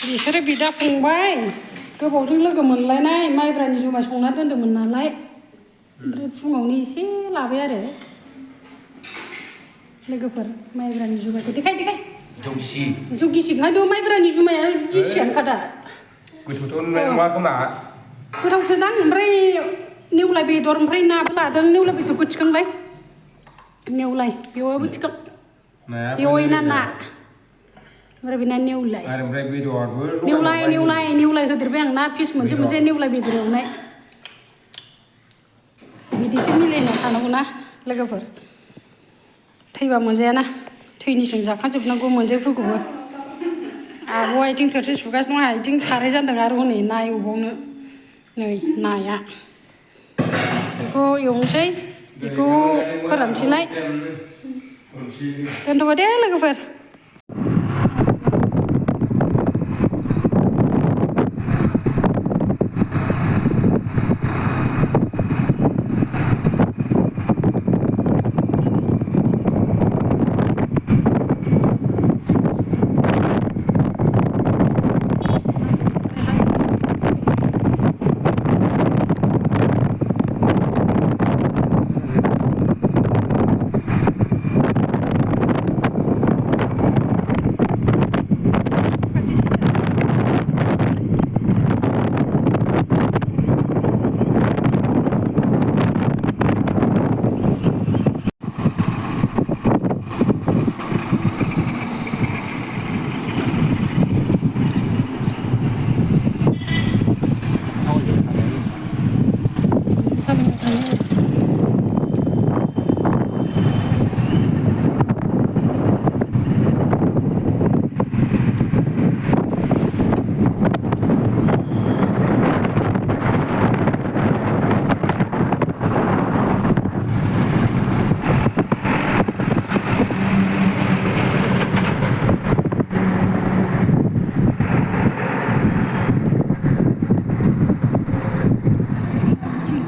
बिसोरो बिदा फंबाय गोबावजों लोगो मोनलायनाय माइब्रानि जुमाय संना दोन्दोंमोन नालाय ओमफ्राय फुङावनो एसे लाबाय आरो लोगोफोर माइब्रानि जुमायखौ देखाय जौ गिसि ओंखायनोथ' माइब्रानि जुमाया गिसियानोखा दा गोथौथ' नङा खोमा गोथावसोदां ओमफ्राय नेवलाय बेदर ओमफ्राय नाबो लादों नेवलाय बेदरखौ थिखांलाय नेवलाय बेवाबो थिखां बेवाय ना ओमफ्राय बेना नेवलाय नेवलाय होदेरबाय आं ना पिस मोनसे नेवलाय बेदर एवनाय बिदिसो मिलायना थानांगौ ना लोगोफोर थैबा मोनजायाना थैनिसिम जाखांजोबनांगौ मोनजायफोरखौबो आब' आथिं थोरसि सुगासिनो दं आथिं साराय जानदों आरो हनै ना एवबावनो नै नाया बेखौ एवनोसै बेखौ फोरानसैलाय दोनथ'बाय दे लोगोफोर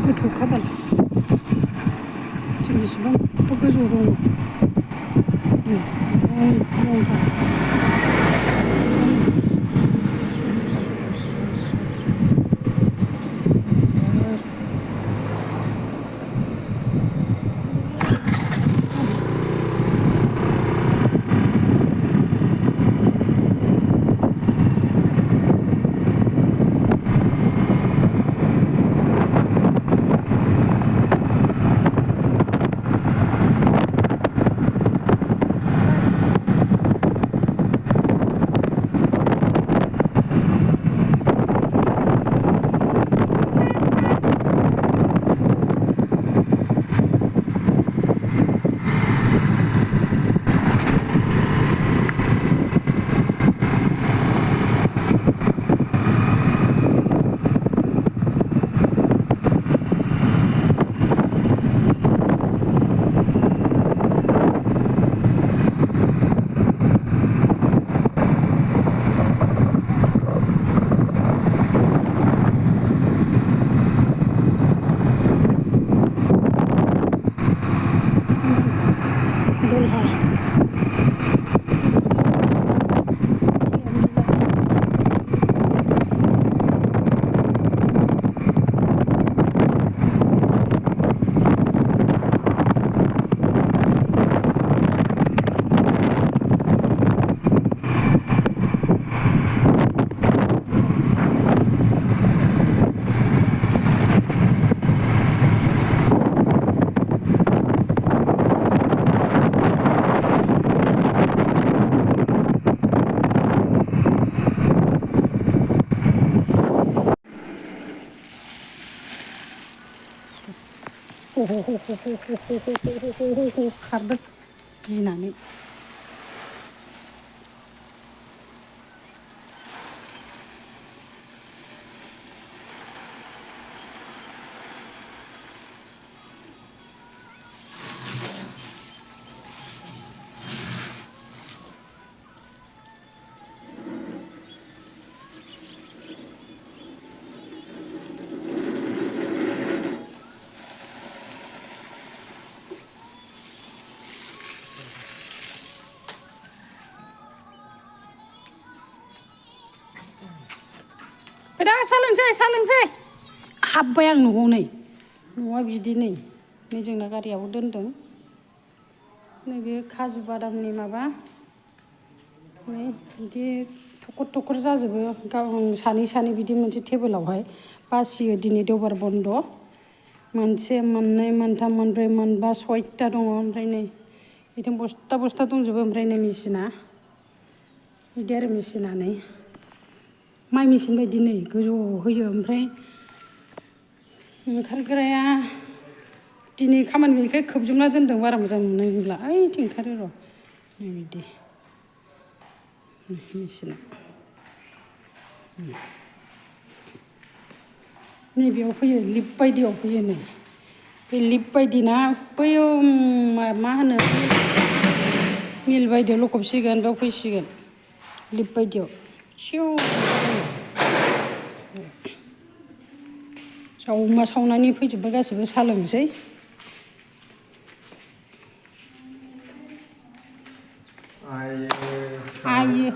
गोथौखाबाल जों बेसेबां गोजौ दङ खारदों गिनानै दा सालोंसै हाबबाय आं न'आव नै न'आ बिदि नै जोंना गारियाव दोनदों नैबे काजु बादामनि माबा नै बिदि थखर जाजोबो सानै बिदि मोनसे टेबोलावहाय बासियो दिनै देवबार बन्द' मोनसे मोननै मोनथाम मोनब्रै मोनबा 6टा दङ ओमफ्राय नै बिथिं बस्था दंजोबो ओमफ्राय नै मेचिना बिदि आरो मेचिना नै माइ मेचिन बायदि नै गोजौ होयो ओमफ्राय ओंखारग्राया दिनै खामानि गैयैखाय खोबजोबना दोनदों बारा मोजां नुनाय नंला ओइथिं ओंखारो र' नै बिदि मेचिना नैबेयाव फैयो लिप बायदियाव फैयो नै बे लिप बायदिना बैयाव मा होनो मिल बायदियाव लखबसिगोन बेयाव फैसिगोन लिप बायदियाव अमा सावनानै फैजोब्बाय गासैबो साहा लोंसै आयो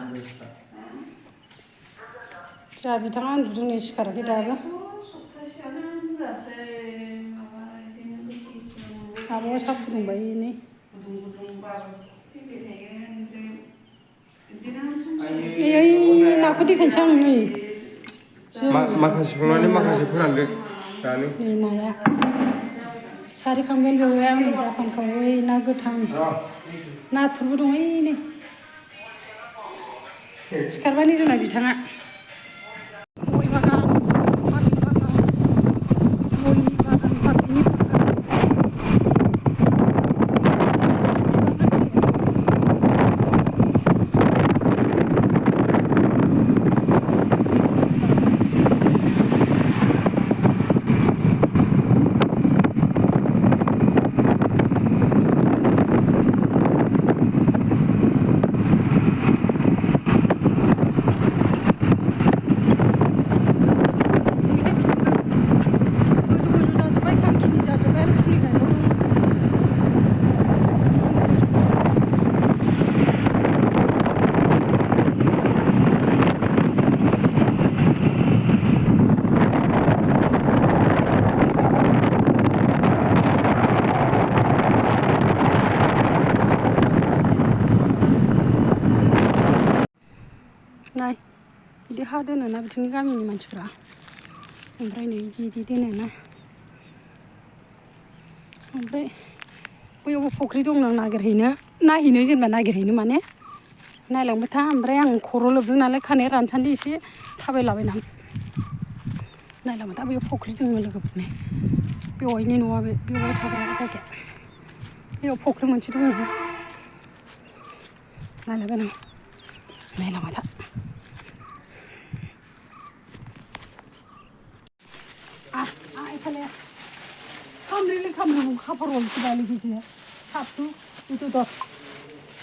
जोंहा बिथाङा उन्दुदों नै सिखाराखै दाबो आब'आ साहा फुदुंबाय नै ओइ नाखौ देखायनोसै आं नै माखासे संनानै माखासे फोरानदो जानो नै नाया सारिखांबाय बेवहाय आंनि जापानखावै ना गोथां नाथुरबो दं ओइ नै सिखारबाय नै जोंना बिथाङा गय बागान फाथैनि नाय बिदि हा दोनोना बिथिंनि गामिनि मानसिफ्रा ओमफ्राय नै बिदि दोनोना ओमफ्राय बैयावबो फुख्रि दं आं नायहैनो जेनेबा नागिरहैनो माने नायलांबाय था ओमफ्राय आं खर' लोबदों नालाय खानाया रानसान्दि एसे थाबायलाबायना नायलांबाय था बैयाव फुख्रि दङ लोगोफोरनि बेवाइनि न'आ बेवाइ थाग्रा जायगाया बेयाव फुख्रि मोनसे दङ नायलांबाय था Kamu kapal roll kembali ke sini. Satu itu dah.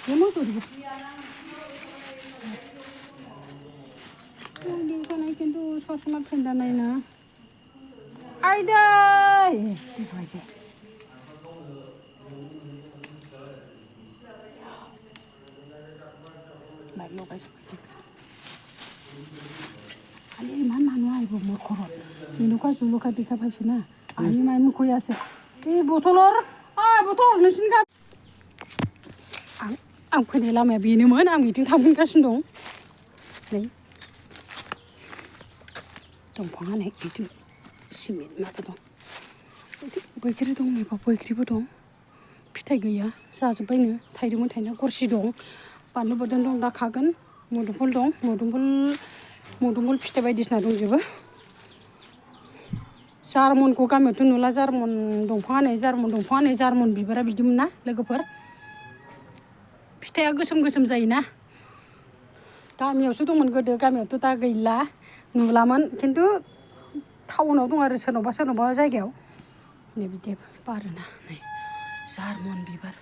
Memang tu dia. Dia kan ikan tu sosma penda naik na. Aida. Itu aja. Baik lo guys. Kali mana ibu mau korot. Ini kau julu ketika pas na. Ani main muka ya se. बथलर बथल नोंसिनि गामि आं फैनाय लामाया बेनोमोन आं बिथिं थांफिनगासिनो दं नै दंफाङा नै बिथिं सिमेन्ट माबा दं बैग्रि दं नैबा बैग्रिबो दं फिथाइ गैया जाजोब्बायनो थाइदोंमोन थाइनाया गरसि दं बानलु बोरदोन दं दा खागोन मोदोमफुल दं मोदोमफुल फिथाइ बायदिसिना दंजोबो जारमनखौ गामियावथ' नुला जारमन दंफाङा जारमन बिबारा बिदिमोन ना लोगोफोर फिथाइया गोसोम जायोना गामियावसो दंमोन गोदो गामियावथ' दा गैला नुलामोन खिन्थु टाउनाव दं आरो सोरनावबा जायगायाव नै बिदि बारोना नै जारमन बिबार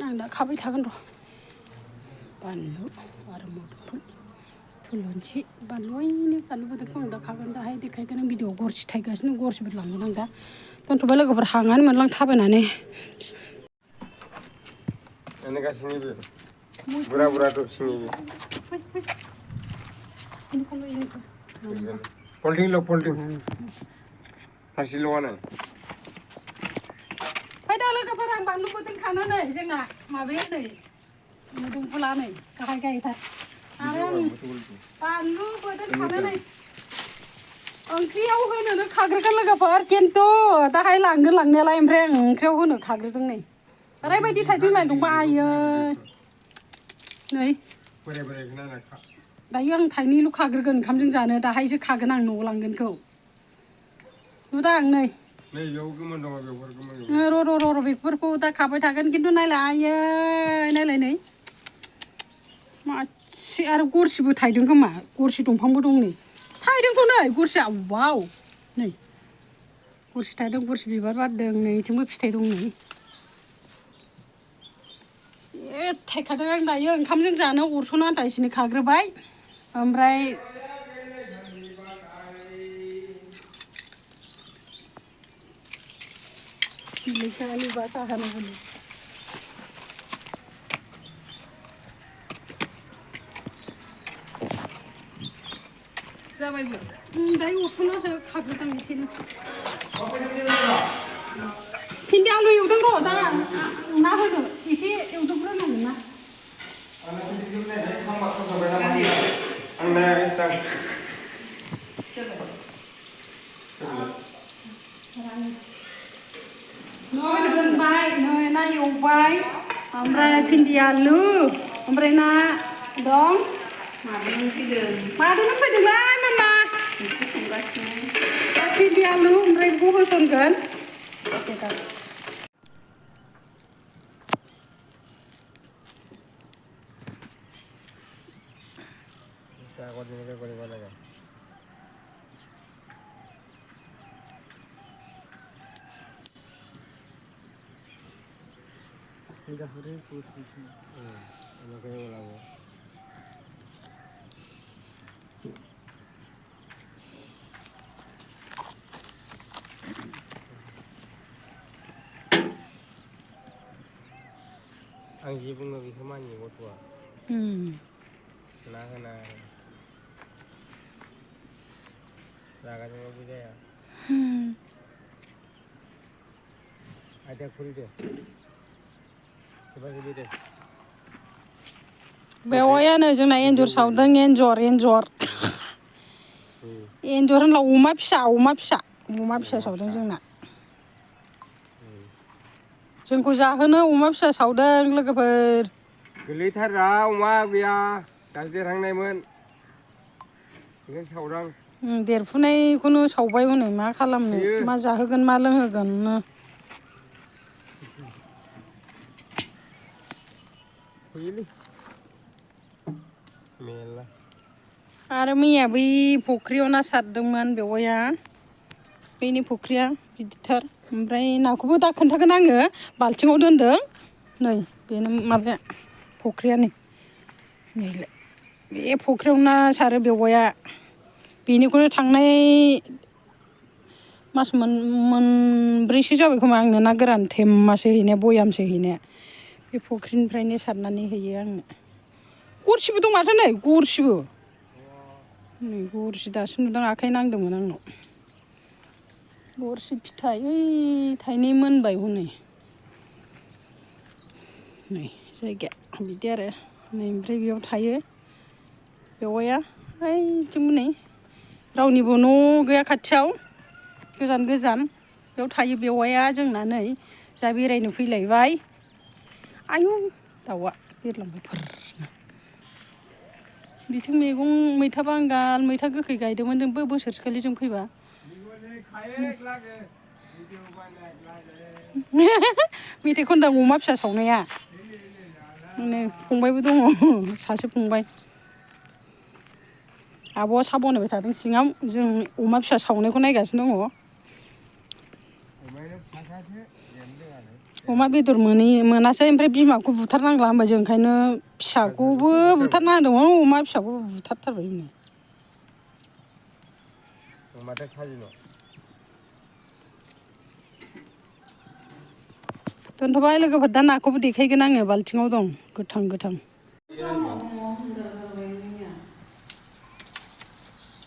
आं दा खाबाय थागोन र' बानलु आरो मोदोमफुल थुलुंसि बानलु बोदोनखौ आं दा खागोन दाहाय देखायगोन भिडिअआव गरसि थायगासिनो गरसिबो लांगोन आं दा दोनथ'बाय लोगोफोर हाङानो मोनलां थाबायनानै गासिनिबो बुरा दौसिनिबो इनिखौ पल्टिं फारसेल'आनो फै दा लोगोफोर आं बानलु बोथोर खानो नै जोंना माबाया नै मोदोमफुला नै गाहाय आरो आं बानलु बोथोर खानो नै ओंख्रियाव होनोनो खाग्रोगोन लोगोफोर खिन्थु दाहाय लांगोन लांनायालाय ओमफ्राय आं ओंख्रियाव होनो खाग्रोदों नै ओरैबायदि थाइदों लाय दंबा आयै नै दायो आं थाइनैल' खाग्रोगोन ओंखामजों जानो दाहायसो खागोन आं न'आव लांगोनखौ नुदा आं नै र' बेफोरखौ दा खाबाय थागोन खिन्थु नायलाय आयै नायलाय नै मासे आरो गरसिबो थाइदों खोमा गरसि दंफांबो दं नै थाइदोंथ' नै गरसिया वाव नै गरसि थाइदों गरसि बिबार बारदों नै इथिंबो फिथाइ दं नै थाइखादों आं दायो ओंखामजों जानो अरस'नो आन्था एसे खाग्रोबाय ओमफ्राय लेखानि बासा हानांगौ जाबायबो दायो अरस'नासो खाग्रोदां एसेनो भिन्दि आलु एवदों र' दा ना होदो एसे एवदोंग्रोनांगोन ना दोनबाय नै ना एवबाय ओमफ्राय भिन्दि आलु ओमफ्राय ना दं मादैनो फैदोंलाय मामा भिन्दि आलु ओमफ्राय बेखौ होसनगोन आं जि बुङो बेखौ मानियो गथ'आ ना होना रागाजोंबाबो जाया आइथिया खुलिदो दे बेवायानो जोंना एन्जर सावदों एन्जर होनला अमा फिसा सावदों जोंना जोंखौ जाहोनो अमा फिसा सावदों लोगोफोर गोलैथारा अमा गैया दासो देरहांनायमोन बेखौनो सावदां देरफुनायखौनो सावबाय हनै मा खालामनो मा जाहोगोन मा लोंहोगोन मेरला आरो मैया बै फुख्रियाव ना सारदोंमोन बेवाया बैनि फुख्रिया गिदिरथार ओमफ्राय नाखौबो दा खोन्थागोन आङो बाल्थिङाव दोनदों नै बेनो माबाया फुख्रिया नै बे फुख्रियाव ना सारो बेवाया बेनिखौनो थांनाय मास मोनब्रैसो जाबाय खोमा आंनो ना गोरान थेमासो हैनाया बयामसो हैनाया बे फुख्रिनिफ्रायनो सारनानै होयो आंनो गरसिबो दं माथो नै गरसिबो नै गरसि दासो नुदों आखाइ नांदोंमोन आंनाव गरसि फिथाइ ओइ थाइनै मोनबाय हनै नै जायगाया बिदि आरो नै ओमफ्राय बेयाव थायो बेवाया ओइथिंबो नै रावनिबो न' गैया खाथियाव गोजान बेयाव थायो बेवाया जोंना नै जा बेरायनो फैलायबाय आयु दाउआ बिरलांबाय फोरनो बिथिं मैथा बांगाल मैथा गोखै गायदोंमोन जोंबो बोसोरसेखालि जों फैबा मेथाइ खनदों अमा फिसा सावनाया नै फंबायबो दङ सासे फंबाय आब'आ सा बनायबाय थादों सिङाव जों अमा फिसा सावनायखौ नायगासिनो दङ अमा बेदर मोनासै ओमफ्राय बिमाखौ बुथारनांला होनबाय जों ओंखायनो फिसाखौबो बुथारना होदोंमोन अमा फिसाखौबो बुथारथारबाय दोनथ'बाय लोगोफोर दा नाखौबो देखायगोन आङो बाल्थिङाव दं गोथां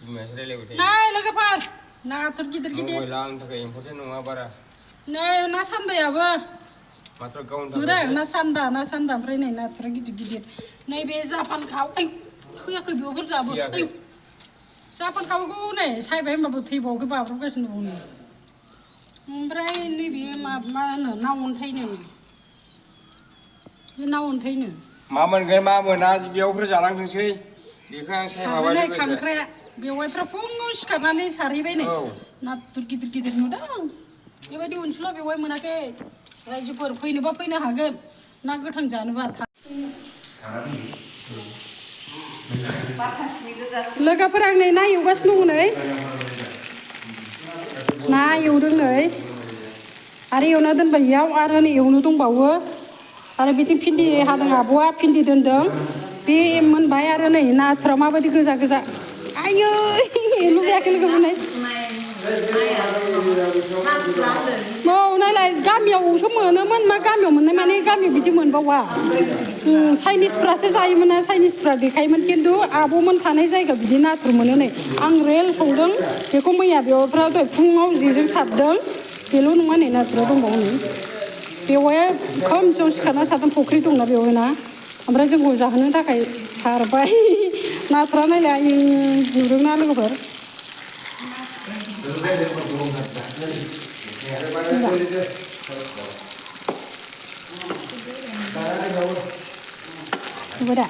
बिमायासो रायलायबाय थायो नै लोगोफोर नाथुर गिदिर गिदिर मबाइला आंनि थाखाय इम्परटेन्ट नङा बारा नै ना सान्दायाबो मात्र गावनि नुदों थाखाय ना सान्दा ओमफ्राय नै नाथुरा गिदिर गिदिर नैबे जापान खाव थैयाखै बेयावफोर जाबो जापान खावखौ नै सायबाय होनबाबो थैबावखै बाब्रबगासिनो दङ ओमफ्राय नैबे मा होनो ना अन्थाइनो बे ना अन्थाइनो मा मोनगोन मा मोना बेयावफोर जालांथोंसै बेखौ आं सारनाय माबानि गोसो खांख्राया बेवाइफ्रा फुङाव सिखारनानै सारहैबाय नै नाथुर गिदिर गिदिर नुदों बेबायदि अनसुला बेवाइ मोनाखै रायजोफोर फैनोबा फैनो हागोन ना गोथां जानोबा लोगोफोर आं नै ना एवगासिनो दङ नै ना एवदों नै आरो एवना दोनबाय इयाव आरो नै एवनो दंबावो आरो बिथिं भिन्दि हादों आब'आ भिन्दि दोनदों बे मोनबाय आरो नै नाथुरा माबायदि गोजा गोजा आयै लुबैयाखै लोगोफोर औ नायलाय गामियावसो मोनोमोन मा गामियाव मोननाय माने गामियाव बिदि मोनबावा चाइनिसफ्रासो जायोमोन ना चाइनिसफ्रा देखायोमोन खिन्थु आब'मोन थानाय जायगायाव बिदि नाथुर मोनो नै आं रेल संदों बेखौ मैया बेवफ्रा दहाय फुङाव जेजों सारदों बेल' नङा नै नाथुरा दंबावो नै बेवाया खोमसियाव सिखारना सारदों फुख्रि दंना बेवहाय ना ओमफ्राय जोंखौ जाहोनो थाखाय सारबाय नाथुरा नायलाय आयु नुदोंना लोगोफोर नुबाय दा